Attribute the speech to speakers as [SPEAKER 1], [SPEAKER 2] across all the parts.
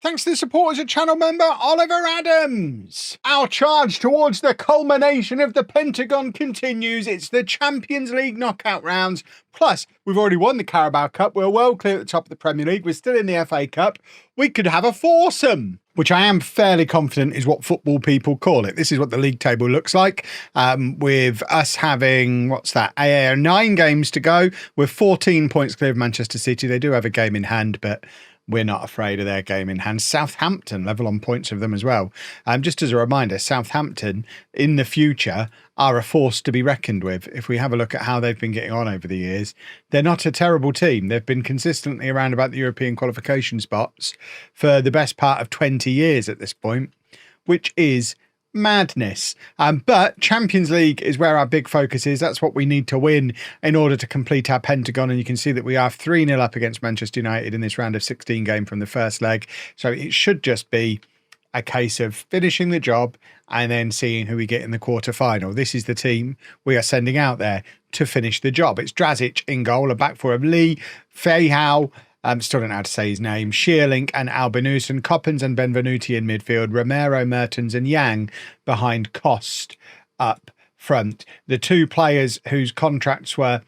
[SPEAKER 1] Thanks to the support as a channel member, Oliver Adams. Our charge towards the culmination of the Pentagon continues. It's the Champions League knockout rounds. Plus, we've already won the Carabao Cup. We're well clear at the top of the Premier League. We're still in the FA Cup. We could have a foursome, which I am fairly confident is what football people call it. This is what the league table looks like, with us having, 9 games to go. We're 14 points clear of Manchester City. They do have a game in hand, but we're not afraid of their game in hand. Southampton level on points of them as well. Just as a reminder, Southampton in the future are a force to be reckoned with. If we have a look at how they've been getting on over the years, they're not a terrible team. They've been consistently around about the European qualification spots for the best part of 20 years at this point, which is madness. But Champions League is where our big focus is. That's what we need to win in order to complete our Pentagon. And you can see that we are 3-0 up against Manchester United in this round of 16 game from the first leg. So it should just be a case of finishing the job and then seeing who we get in the quarterfinal. This is the team we are sending out there to finish the job. It's Drazic in goal, a back four of Lee, Feijoa, still don't know how to say his name, Sheerlink and Albinusen, Coppens and Benvenuti in midfield, Romero, Mertens and Yang behind Cost up front. The two players whose contracts were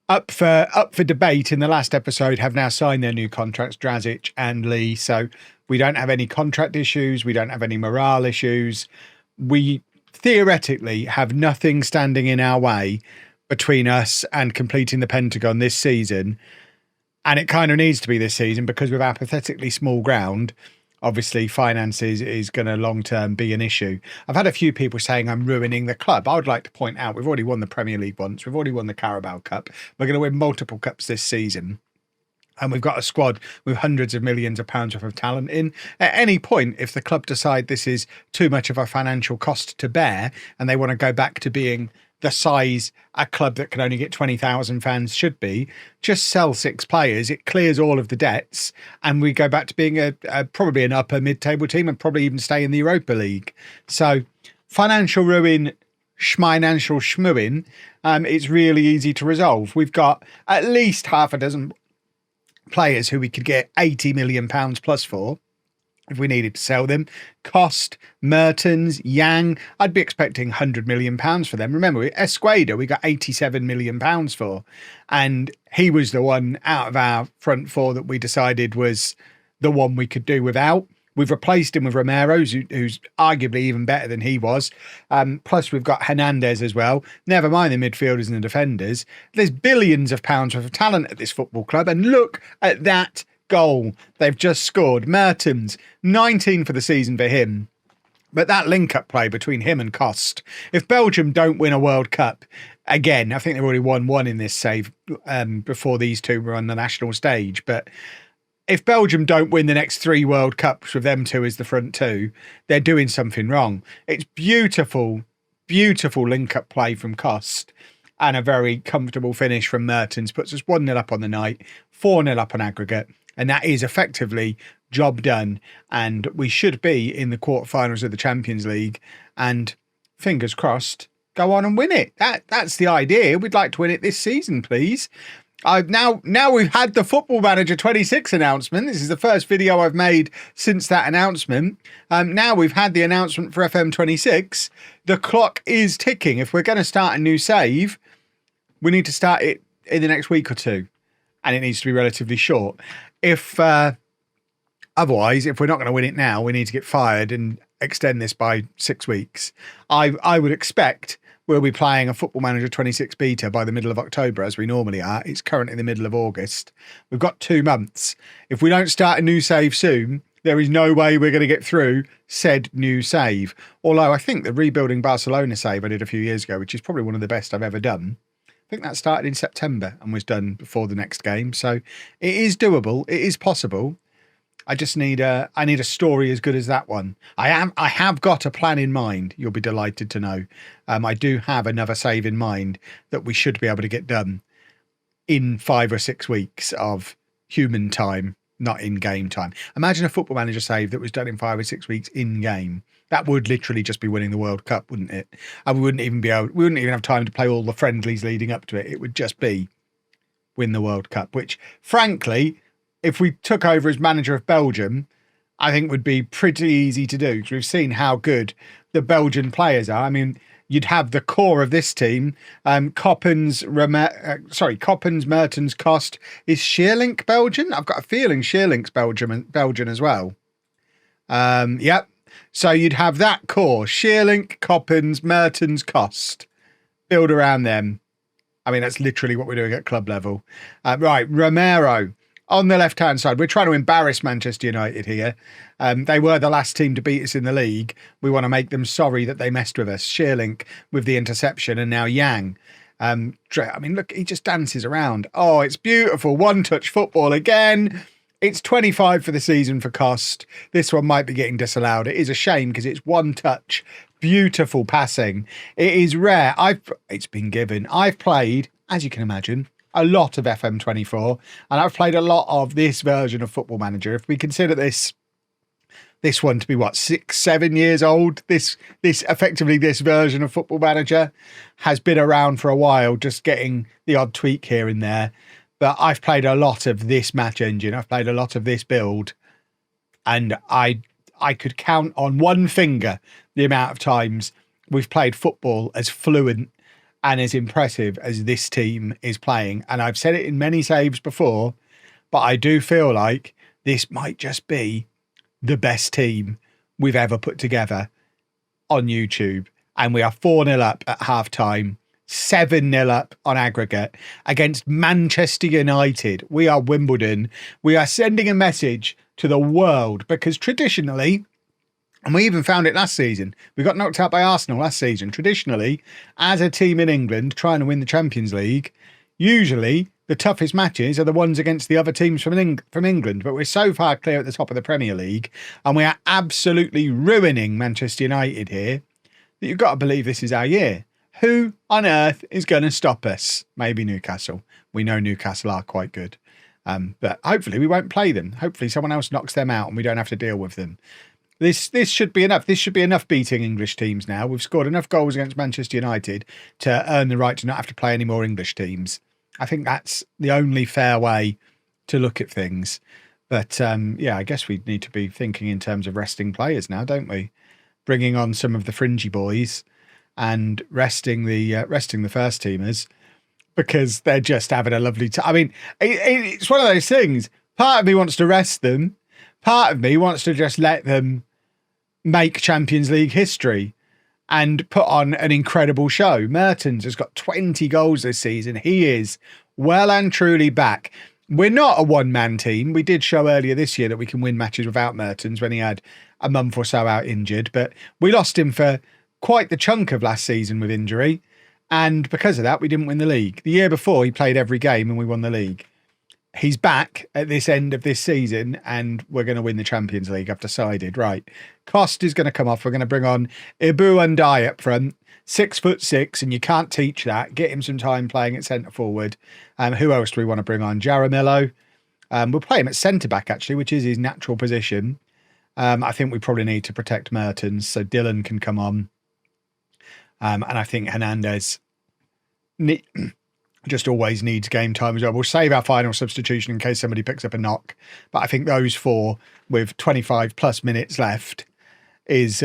[SPEAKER 1] up for debate in the last episode have now signed their new contracts, Drazic and Lee. So we don't have any contract issues. We don't have any morale issues. We theoretically have nothing standing in our way between us and completing the Pentagon this season. And it kind of needs to be this season because with our pathetically small ground, obviously finances is going to long-term be an issue. I've had a few people saying I'm ruining the club. I would like to point out we've already won the Premier League once. We've already won the Carabao Cup. We're going to win multiple cups this season. And we've got a squad with hundreds of millions of pounds worth of talent in. At any point, if the club decide this is too much of a financial cost to bear and they want to go back to being the size a club that can only get 20,000 fans should be, just sell 6 players. It clears all of the debts and we go back to being probably an upper mid-table team and probably even stay in the Europa League. So financial ruin, schminancial schmooing, it's really easy to resolve. We've got at least half a dozen players who we could get £80 million plus for if we needed to sell them. Cost, Mertens, Yang, I'd be expecting £100 million for them. Remember, Esqueda, we got £87 million for, and he was the one out of our front four that we decided was the one we could do without. We've replaced him with Romero, who's arguably even better than he was. Plus, we've got Hernandez as well. Never mind the midfielders and the defenders. There's billions of pounds worth of talent at this football club, and look at that goal they've just scored. Mertens, 19 for the season for him. But that link-up play between him and Cost, if Belgium don't win a World Cup, again, I think they've already won one in this save before these two were on the national stage, but if Belgium don't win the next 3 World Cups with them two as the front two, they're doing something wrong. It's beautiful, beautiful link-up play from Cost and a very comfortable finish from Mertens. Puts us 1-0 up on the night, 4-0 up on aggregate. And that is effectively job done. And we should be in the quarterfinals of the Champions League. And fingers crossed, go on and win it. That's the idea. We'd like to win it this season, please. Now we've had the Football Manager 26 announcement. This is the first video I've made since that announcement. Now we've had the announcement for FM 26. The clock is ticking. If we're going to start a new save, we need to start it in the next week or two. And it needs to be relatively short. Otherwise, if we're not going to win it now, we need to get fired and extend this by 6 weeks. I would expect we'll be playing a Football Manager 26 beta by the middle of October, as we normally are. It's currently the middle of August. We've got 2 months. If we don't start a new save soon, there is no way we're going to get through said new save. Although I think the rebuilding Barcelona save I did a few years ago, which is probably one of the best I've ever done, I think that started in September and was done before the next game. So it is doable. It is possible. I just need a story as good as that one. I have got a plan in mind. You'll be delighted to know. I do have another save in mind that we should be able to get done in 5 or 6 weeks of human time, not in game time. Imagine a Football Manager save that was done in 5 or 6 weeks in game. That would literally just be winning the World Cup, wouldn't it? And we wouldn't even have time to play all the friendlies leading up to it. It would just be win the World Cup, which frankly, if we took over as manager of Belgium, I think would be pretty easy to do, because we've seen how good the Belgian players are. I mean, you'd have the core of this team. Coppens, Mertens, Kost. Is Sheerlink Belgian? I've got a feeling Sheerlink's Belgian as well. Yep. So you'd have that core: Sheerlink, Coppens, Mertens, Kost. Build around them. I mean, that's literally what we're doing at club level. Right, Romero on the left-hand side. We're trying to embarrass Manchester United here. They were the last team to beat us in the league. We want to make them sorry that they messed with us. Sheerlink with the interception, and now Yang. I mean, look, he just dances around. Oh, it's beautiful. One-touch football again. It's 25 for the season for Kost. This one might be getting disallowed. It is a shame because it's one touch. Beautiful passing. It is rare. It's been given. I've played, as you can imagine, a lot of FM24, and I've played a lot of this version of Football Manager. If we consider this one to be what, 6-7 years old, this version of Football Manager has been around for a while, just getting the odd tweak here and there. But I've played a lot of this match engine. I've played a lot of this build, and I could count on one finger the amount of times we've played football as fluent and as impressive as this team is playing. And I've said it in many saves before, but I do feel like this might just be the best team we've ever put together on YouTube. And we are 4-0 up at half-time, 7-0 up on aggregate against Manchester United. We are Wimbledon. We are sending a message to the world, because traditionally, and we even found it last season, we got knocked out by Arsenal last season. Traditionally, as a team in England trying to win the Champions League, usually the toughest matches are the ones against the other teams from England. But we're so far clear at the top of the Premier League, and we are absolutely ruining Manchester United here, that you've got to believe this is our year. Who on earth is going to stop us? Maybe Newcastle. We know Newcastle are quite good. But hopefully we won't play them. Hopefully someone else knocks them out and we don't have to deal with them. This should be enough. This should be enough beating English teams now. We've scored enough goals against Manchester United to earn the right to not have to play any more English teams. I think that's the only fair way to look at things. But yeah, I guess we need to be thinking in terms of resting players now, don't we? Bringing on some of the fringy boys and resting the first teamers, because they're just having a lovely time. I mean, it's one of those things. Part of me wants to rest them. Part of me wants to just let them make Champions League history and put on an incredible show. Mertens has got 20 goals this season. He is well and truly back. We're not a one-man team. We did show earlier this year that we can win matches without Mertens when he had a month or so out injured. But we lost him for quite the chunk of last season with injury. And because of that, we didn't win the league. The year before, he played every game and we won the league. He's back at this end of this season and we're going to win the Champions League, I've decided. Right. Kost is going to come off. We're going to bring on Ibu and Dye up front. 6'6", and you can't teach that. Get him some time playing at centre forward. Who else do we want to bring on? Jaramillo. We'll play him at centre back, actually, which is his natural position. I think we probably need to protect Mertens, so Dylan can come on. And I think Hernandez just always needs game time as well. We'll save our final substitution in case somebody picks up a knock. But I think those four with 25 plus minutes left is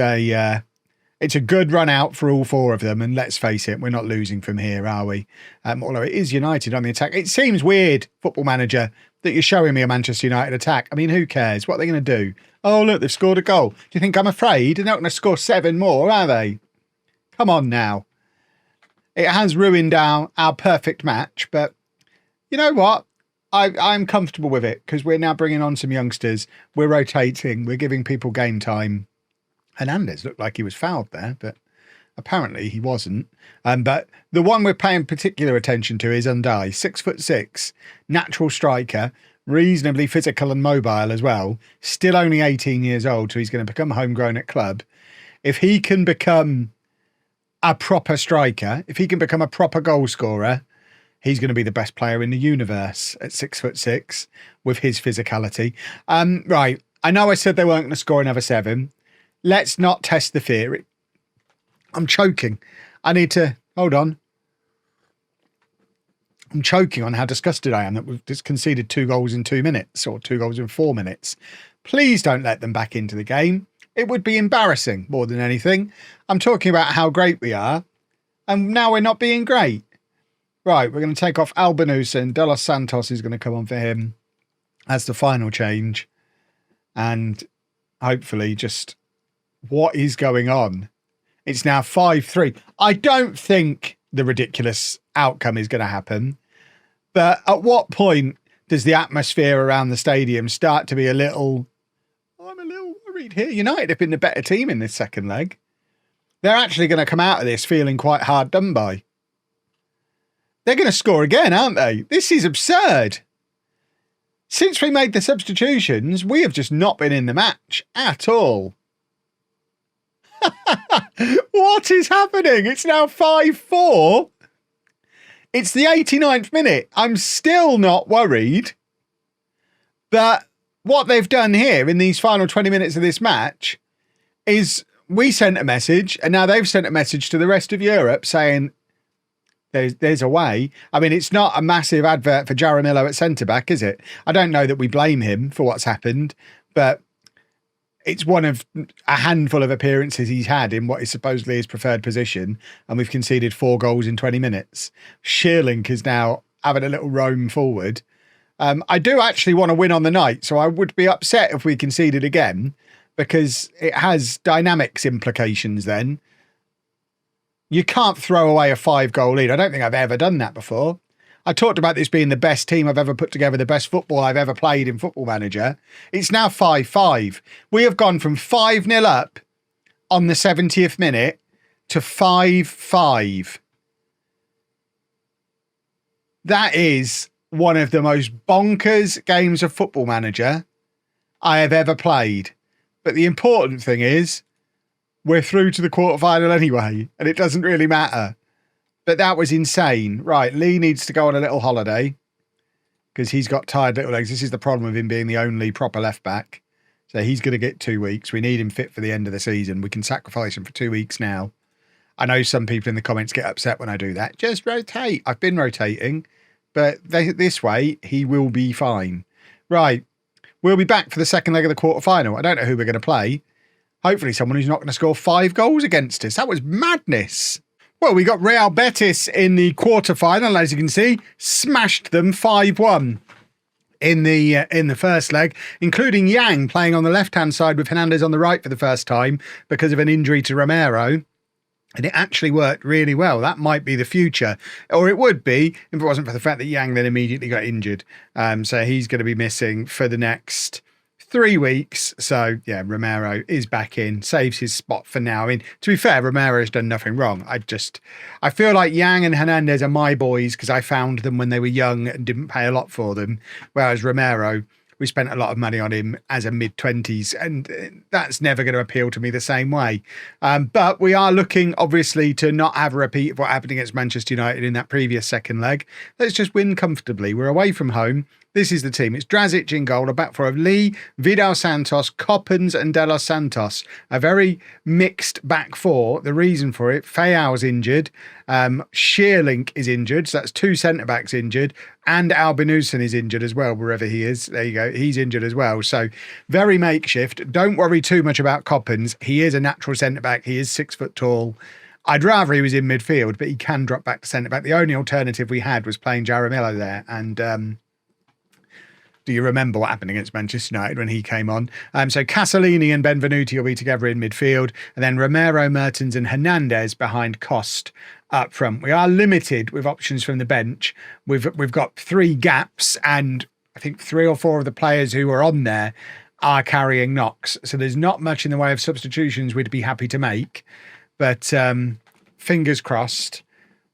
[SPEAKER 1] it's a good run out for all four of them. And let's face it, we're not losing from here, are we? Although it is United on the attack. It seems weird, Football Manager, that you're showing me a Manchester United attack. I mean, who cares? What are they going to do? Oh, look, they've scored a goal. Do you think I'm afraid? They're not going to score 7 more, are they? Come on now. It has ruined our perfect match, but you know what? I'm comfortable with it because we're now bringing on some youngsters. We're rotating. We're giving people game time. Hernandez looked like he was fouled there, but apparently he wasn't. But the one we're paying particular attention to is Undai, 6'6", natural striker, reasonably physical and mobile as well. Still only 18 years old, so he's going to become homegrown at club. If he can become a proper striker, if he can become a proper goal scorer, he's going to be the best player in the universe at 6'6" with his physicality. Right. I know I said they weren't going to score another 7. Let's not test the theory. I'm choking. I need to, hold on. I'm choking on how disgusted I am that we've just conceded 2 goals in 2 minutes or 2 goals in 4 minutes. Please don't let them back into the game. It would be embarrassing more than anything. I'm talking about how great we are, and now we're not being great. Right, we're going to take off Albanus, De Los Santos is going to come on for him as the final change. And hopefully just what is going on? It's now 5-3. I don't think the ridiculous outcome is going to happen. But at what point does the atmosphere around the stadium start to be I'm a little worried here. United have been the better team in this second leg. They're actually going to come out of this feeling quite hard done by. They're going to score again, aren't they? This is absurd. Since we made the substitutions, we have just not been in the match at all. What is happening? It's now 5-4. It's the 89th minute. I'm still not worried. But what they've done here in these final 20 minutes of this match is we sent a message, and now they've sent a message to the rest of Europe saying, There's a way. I mean, it's not a massive advert for Jaramillo at centre-back, is it? I don't know that we blame him for what's happened, but it's one of a handful of appearances he's had in what is supposedly his preferred position, and we've conceded 4 goals in 20 minutes. Sheerlink is now having a little roam forward. I do actually want to win on the night, so I would be upset if we conceded again, because it has dynamics implications then. You can't throw away a 5-goal lead. I don't think I've ever done that before. I talked about this being the best team I've ever put together, the best football I've ever played in Football Manager. It's now 5-5. We have gone from 5-0 up on the 70th minute to 5-5. That is one of the most bonkers games of Football Manager I have ever played. But the important thing is, we're through to the quarterfinal anyway, and it doesn't really matter. But that was insane. Right, Lee needs to go on a little holiday because he's got tired little legs. This is the problem with him being the only proper left back. So he's going to get 2 weeks. We need him fit for the end of the season. We can sacrifice him for 2 weeks now. I know some people in the comments get upset when I do that. Just rotate. I've been rotating, but this way he will be fine. Right, we'll be back for the second leg of the quarterfinal. I don't know who we're going to play. Hopefully someone who's not going to score 5 goals against us. That was madness. Well, we got Real Betis in the quarterfinal, as you can see. Smashed them 5-1 in the first leg, including Yang playing on the left-hand side with Hernandez on the right for the first time because of an injury to Romero. And it actually worked really well. That might be the future. Or it would be if it wasn't for the fact that Yang then immediately got injured. So he's going to be missing for the next 3 weeks. So yeah, Romero is back in, saves his spot for now. I mean, to be fair, Romero has done nothing wrong. I feel like Yang and Hernandez are my boys because I found them when they were young and didn't pay a lot for them. Whereas Romero, we spent a lot of money on him as a mid-20s, and that's never going to appeal to me the same way. But we are looking, obviously, to not have a repeat of what happened against Manchester United in that previous second leg. Let's just win comfortably. We're away from home. This is the team. It's Drazic in goal, a back four of Lee, Vidal Santos, Coppens and De Los Santos. A very mixed back four. The reason for it, Fayal's injured, Sheerlink is injured, so that's 2 centre-backs injured, and Albinusen is injured as well, wherever he is. There you go, he's injured as well. So very makeshift. Don't worry too much about Coppens. He is a natural centre-back. He is 6 foot tall. I'd rather he was in midfield, but he can drop back to centre-back. The only alternative we had was playing Jaramillo there, and do you remember what happened against Manchester United when he came on? So Casalini and Benvenuti will be together in midfield, and then Romero, Mertens and Hernandez behind Cost up front. We are limited with options from the bench. We've got 3 gaps, and I think 3 or 4 of the players who are on there are carrying knocks. So there's not much in the way of substitutions we'd be happy to make. But fingers crossed,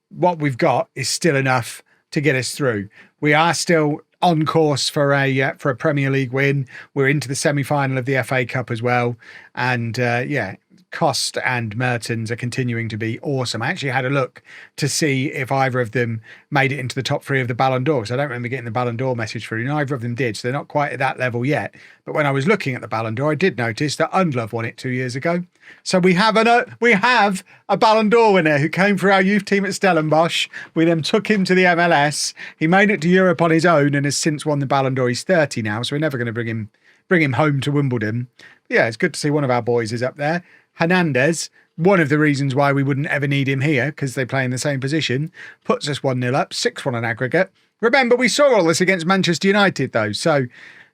[SPEAKER 1] what we've got is still enough to get us through. We are still on course for a Premier League win. We're into the semi-final of the FA Cup as well. And yeah, Cost and Mertens are continuing to be awesome. I actually had a look to see if either of them made it into the top 3 of the Ballon d'Or. So I don't remember getting the Ballon d'Or message through. Neither of them did. So they're not quite at that level yet. But when I was looking at the Ballon d'Or, I did notice that Undlove won it 2 years ago. So we have a Ballon d'Or winner who came through our youth team at Stellenbosch. We then took him to the MLS. He made it to Europe on his own and has since won the Ballon d'Or. He's 30 now, so we're never going to bring him bring him home to Wimbledon. But yeah, it's good to see one of our boys is up there. Hernandez, one of the reasons why we wouldn't ever need him here, because they play in the same position, puts us 1-0 up, 6-1 on aggregate. Remember, we saw all this against Manchester United, though, so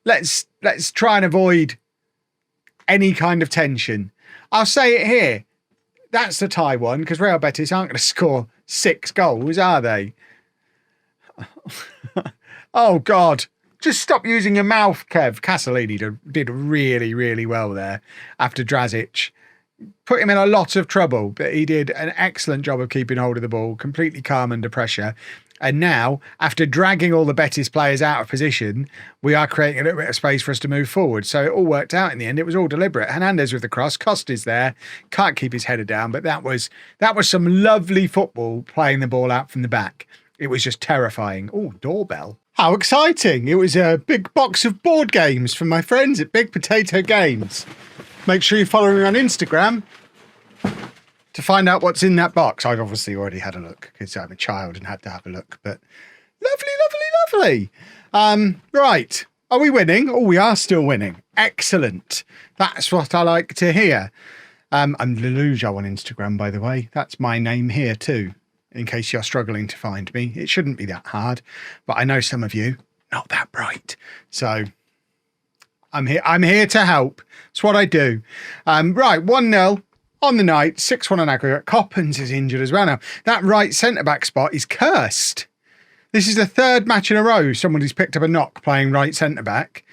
[SPEAKER 1] let's try and avoid any kind of tension. I'll say it here. That's the tie one, because Real Betis aren't going to score 6 goals, are they? Oh, God. Just stop using your mouth, Kev. Castellini did really, really well there after Drazic. Put him in a lot of trouble, but he did an excellent job of keeping hold of the ball, completely calm under pressure. And now, after dragging all the Betis players out of position, we are creating a little bit of space for us to move forward. So it all worked out in the end. It was all deliberate. Hernandez with the cross. Costa's there. Can't keep his header down. But that was some lovely football, playing the ball out from the back. It was just terrifying. Oh, doorbell. How exciting. It was a big box of board games from my friends at Big Potato Games. Make sure you follow me on Instagram to find out what's in that box. I've obviously already had a look because I'm a child and had to have a look, but lovely. Right. Are we winning? Oh, we are still winning. Excellent. That's what I like to hear. I'm LOLLUJO on Instagram, by the way. That's my name here too, in case you're struggling to find me. It shouldn't be that hard, but I know some of you, not that bright. So I'm here to help. It's what I do. Right, 1-0. On the night, 6-1 on aggregate. Coppens is injured as well now. That right centre-back spot is cursed. This is the 3rd match in a row somebody's picked up a knock playing right centre-back.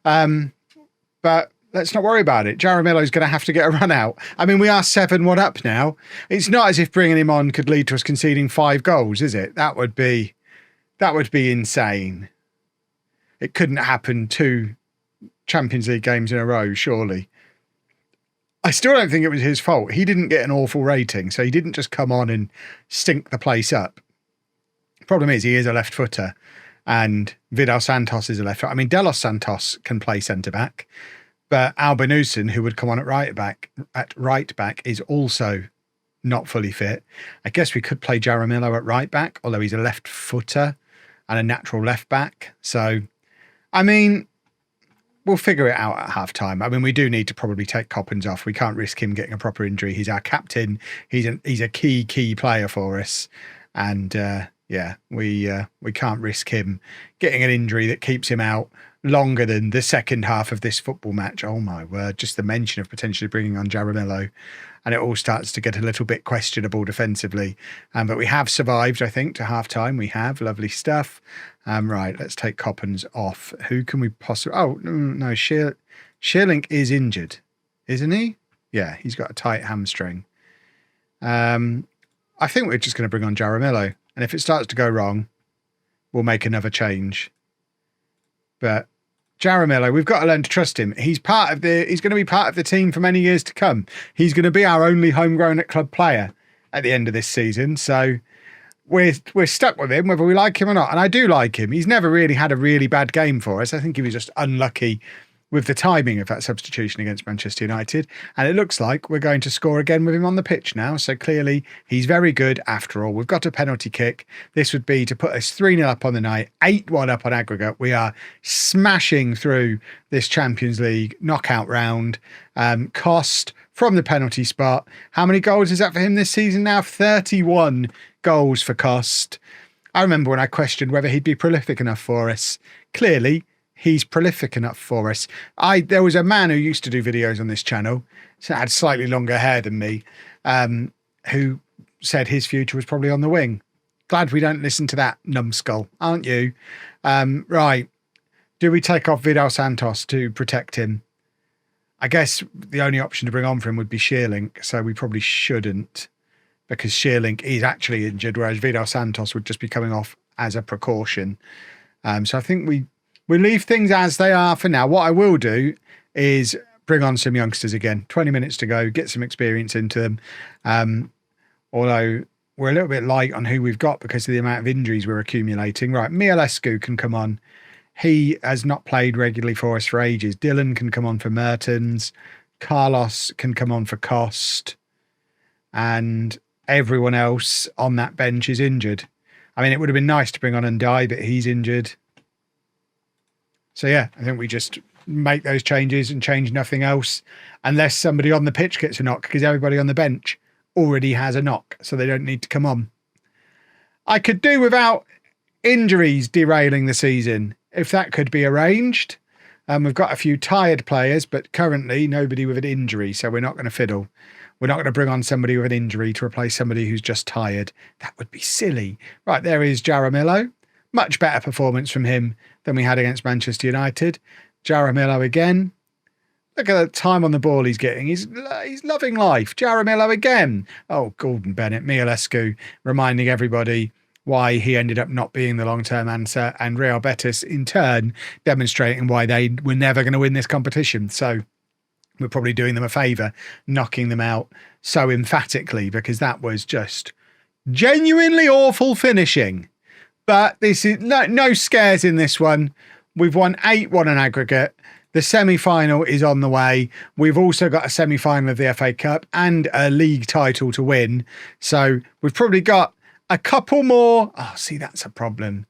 [SPEAKER 1] But let's not worry about it. Jaramillo's going to have to get a run out. I mean, we are 7-1 up now. It's not as if bringing him on could lead to us conceding 5 goals, is it? That would be insane. It couldn't happen 2 Champions League games in a row, surely. I still don't think it was his fault. He didn't get an awful rating, so he didn't just come on and stink the place up. Problem is, he is a left footer, and Vidal Santos is a left footer. I mean, Delos Santos can play centre-back, but Albinusen, who would come on at right back, is also not fully fit. I guess we could play Jaramillo at right back, although he's a left footer and a natural left back. So, I mean, we'll figure it out at half-time. I mean, we do need to probably take Coppens off. We can't risk him getting a proper injury. He's our captain. He's a key player for us. And, yeah, we can't risk him getting an injury that keeps him out longer than the second half of this football match. Oh, my word. Just the mention of potentially bringing on Jaramillo. And it all starts to get a little bit questionable defensively. But we have survived, I think, to half-time. We have. Lovely stuff. Right, let's take Coppens off. Who can we possibly... Oh, no, Sheerlink is injured, isn't he? Yeah, he's got a tight hamstring. I think we're just going to bring on Jaramillo. And if it starts to go wrong, we'll make another change. But Jaramillo, we've got to learn to trust him. He's going to be part of the team for many years to come. He's going to be our only homegrown at club player at the end of this season. So we're stuck with him, whether we like him or not. And I do like him. He's never really had a really bad game for us. I think he was just unlucky with the timing of that substitution against Manchester United. And it looks like we're going to score again with him on the pitch now. So clearly he's very good after all. We've got a penalty kick. This would be to put us 3-0 up on the night, 8-1 up on aggregate. We are smashing through this Champions League knockout round. Cost from the penalty spot. How many goals is that for him this season now? 31 goals for Cost. I remember when I questioned whether he'd be prolific enough for us. Clearly, he's prolific enough for us. There was a man who used to do videos on this channel, so had slightly longer hair than me, who said his future was probably on the wing. Glad we don't listen to that numbskull, aren't you? Right. Do we take off Vidal Santos to protect him? I guess the only option to bring on for him would be Sheerlink, so we probably shouldn't, because Sheerlink is actually injured, whereas Vidal Santos would just be coming off as a precaution. So I think we leave things as they are for now. What I will do is bring on some youngsters again. 20 minutes to go, get some experience into them. Although we're a little bit light on who we've got because of the amount of injuries we're accumulating. Right, Mialescu can come on. He has not played regularly for us for ages. Dylan can come on for Mertens. Carlos can come on for Cost. And everyone else on that bench is injured. I mean, it would have been nice to bring on Ndai, but he's injured. So, yeah, I think we just make those changes and change nothing else unless somebody on the pitch gets a knock, because everybody on the bench already has a knock, so they don't need to come on. I could do without injuries derailing the season, if that could be arranged. We've got a few tired players, but currently nobody with an injury, so we're not going to fiddle. We're not going to bring on somebody with an injury to replace somebody who's just tired. That would be silly. Right, there is Jaramillo. Much better performance from him than we had against Manchester United. Jaramillo again. Look at the time on the ball he's getting. He's loving life. Jaramillo again. Oh, Gordon Bennett, Mialescu, reminding everybody why he ended up not being the long-term answer, and Real Betis in turn demonstrating why they were never going to win this competition. So we're probably doing them a favour, knocking them out so emphatically, because that was just genuinely awful finishing. But this is no scares in this one. We've won 8-1 on aggregate. The semi-final is on the way. We've also got a semi-final of the FA Cup and a league title to win. So we've probably got a couple more. Oh, see, that's a problem.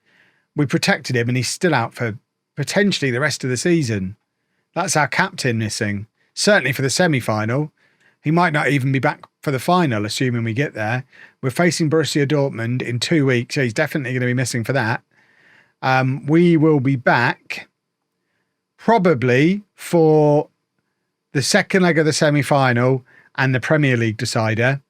[SPEAKER 1] We protected him and he's still out for potentially the rest of the season. That's our captain missing. Certainly for the semi-final. He might not even be back for the final, assuming we get there. We're facing Borussia Dortmund in 2 weeks, so he's definitely going to be missing for that. We will be back probably for the second leg of the semi-final and the Premier League decider.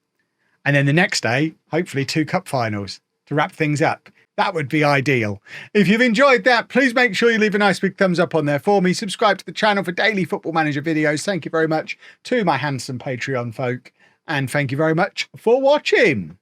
[SPEAKER 1] And then the next day, hopefully 2 cup finals to wrap things up. That would be ideal. If you've enjoyed that, please make sure you leave a nice big thumbs up on there for me. Subscribe to the channel for daily Football Manager videos. Thank you very much to my handsome Patreon folk. And thank you very much for watching.